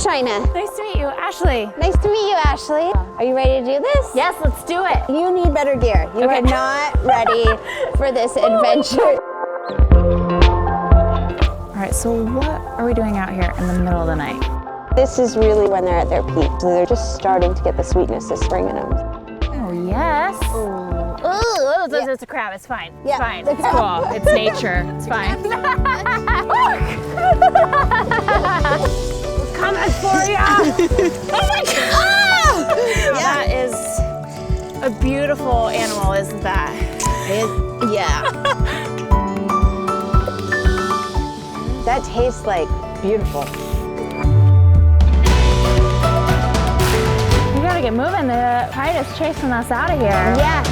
Shina. Nice to meet you, Ashley. Nice to meet you, Ashley. Are you ready to do this? Yes, let's do it. You need better gear. You are not ready for this adventure. All right, so what are we doing out here in the middle of the night? This is really when they're at their peak. So they're just starting to get the sweetness of spring in them. Oh, yes. Oh, it's a crab. It's fine. It's fine. It's cool. It's nature. It's fine. We're coming for you. Oh my God! That is a beautiful animal, isn't that? Yeah. That tastes like beautiful. We gotta get moving. The tide is chasing us out of here. Yeah.